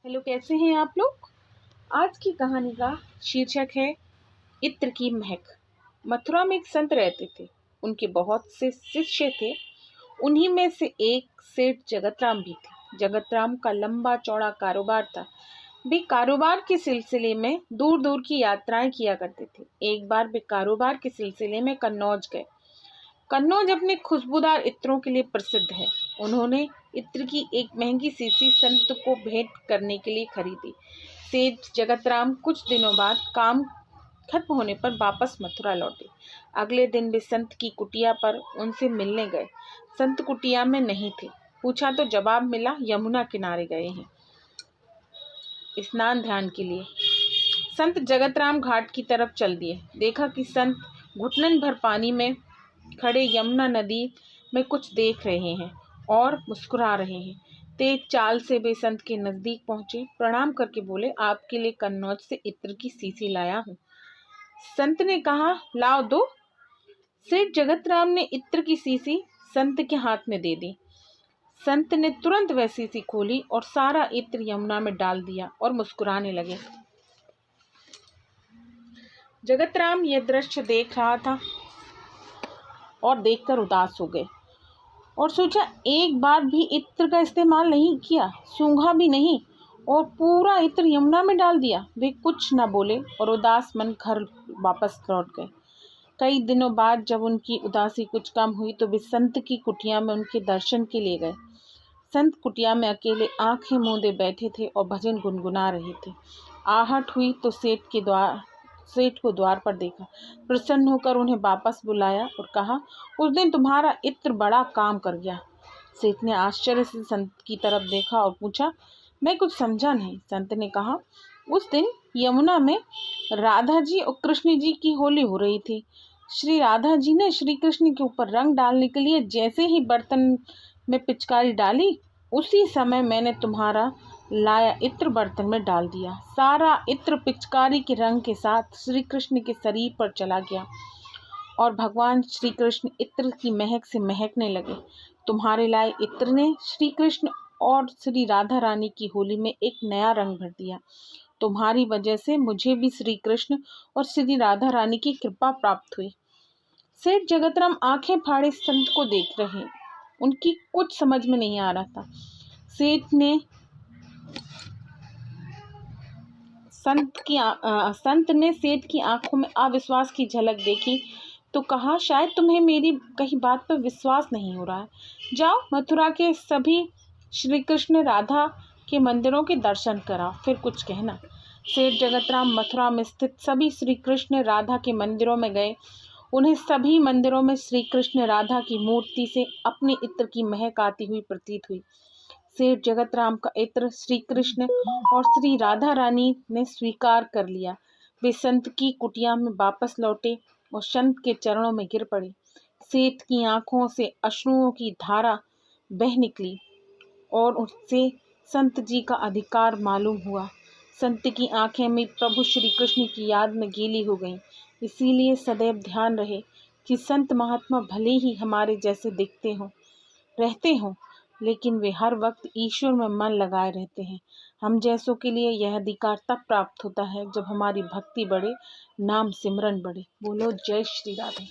Hello, कैसे हैं आप लोग। आज की कहानी का शीर्षक है इत्र की महक। मथुरा में एक संत रहते थे। उनके बहुत से शिष्य थे। उन्हीं में से एक सेठ जगतराम भी थे। जगतराम का लंबा चौड़ा कारोबार था। वे कारोबार के सिलसिले में दूर दूर की यात्राएं किया करते थे। एक बार वे कारोबार के सिलसिले में कन्नौज गए। कन्नौज अपने खुशबूदार इत्रों के लिए प्रसिद्ध है। उन्होंने इत्र की एक महंगी शीशी संत को भेंट करने के लिए खरीदी। सेठ जगतराम कुछ दिनों बाद काम खत्म होने पर वापस मथुरा लौटे। अगले दिन वे संत की कुटिया पर उनसे मिलने गए। संत कुटिया में नहीं थे। पूछा तो जवाब मिला, यमुना किनारे गए हैं स्नान ध्यान के लिए। संत जगतराम घाट की तरफ चल दिए। देखा कि संत घुटनन भर पानी में खड़े यमुना नदी में कुछ देख रहे हैं और मुस्कुरा रहे हैं। तेज चाल से वे संत के नजदीक पहुंचे। प्रणाम करके बोले, आपके लिए कन्नौज से इत्र की शीशी लाया हूँ। संत ने कहा, लाओ दो। सेठ जगतराम ने इत्र की शीशी संत के हाथ में दे दी। संत ने तुरंत वह शीशी खोली और सारा इत्र यमुना में डाल दिया और मुस्कुराने लगे। जगतराम यह दृश्य देख रहा था और देखकर उदास हो गए और सोचा, एक बार भी इत्र का इस्तेमाल नहीं किया, सूंघा भी नहीं और पूरा इत्र यमुना में डाल दिया। वे कुछ न बोले और उदास मन घर वापस लौट गए। कई दिनों बाद जब उनकी उदासी कुछ कम हुई तो वे संत की कुटिया में उनके दर्शन के लिए गए। संत कुटिया में अकेले आंखें मूंदे बैठे थे और भजन गुनगुना रहे थे। आहट हुई तो सेठ को द्वार पर देखा। प्रसन्न होकर उन्हें वापस बुलाया और कहा, उस दिन तुम्हारा इत्र बड़ा काम कर गया। सेठ ने आश्चर्य से संत की तरफ देखा और पूछा, मैं कुछ समझा नहीं। संत ने कहा, उस दिन यमुना में राधा जी और कृष्ण जी की होली हो रही थी। श्री राधा जी ने श्री कृष्ण के ऊपर रंग डालने के लिए जैसे ही बर्तन में पिचकारी डाली, उसी समय मैंने तुम्हारा लाया इत्र बर्तन में डाल दिया। सारा इत्र पिचकारी के रंग के साथ श्री कृष्ण के शरीर पर चला गया और भगवान श्री कृष्ण इत्र की महक से महकने लगे। तुम्हारे लाए इत्र ने श्री कृष्ण और श्री राधा रानी की होली में एक नया रंग भर दिया। तुम्हारी वजह से मुझे भी श्री कृष्ण और श्री राधा रानी की कृपा प्राप्त हुई। सेठ जगतराम आंखें फाड़े संत को देख रहे। उनकी कुछ समझ में नहीं आ रहा था। संत ने सेठ की आंखों में अविश्वास की झलक देखी तो कहा, शायद तुम्हें मेरी कही बात पर विश्वास नहीं हो रहा है। जाओ मथुरा के सभी श्री कृष्ण राधा के मंदिरों के दर्शन कराओ, फिर कुछ कहना। सेठ जगतराम मथुरा में स्थित सभी श्री कृष्ण राधा के मंदिरों में गए। उन्हें सभी मंदिरों में श्री कृष्ण राधा की मूर्ति से अपने इत्र की महक आती हुई प्रतीत हुई। सेठ जगतराम का इत्र श्री कृष्ण और श्री राधा रानी ने स्वीकार कर लिया। वे संत की कुटिया में वापस लौटे और संत के चरणों में गिर पड़े। सेठ की आंखों से अश्रुओं की धारा बह निकली और उससे संत जी का अधिकार मालूम हुआ। संत की आंखें में प्रभु श्री कृष्ण की याद में गीली हो गईं। इसीलिए सदैव ध्यान रहे कि संत महात्मा भले ही हमारे जैसे दिखते हों, रहते हों, लेकिन वे हर वक्त ईश्वर में मन लगाए रहते हैं। हम जैसों के लिए यह अधिकार तब प्राप्त होता है जब हमारी भक्ति बढ़े, नाम सिमरन बढ़े। बोलो जय श्री राधे।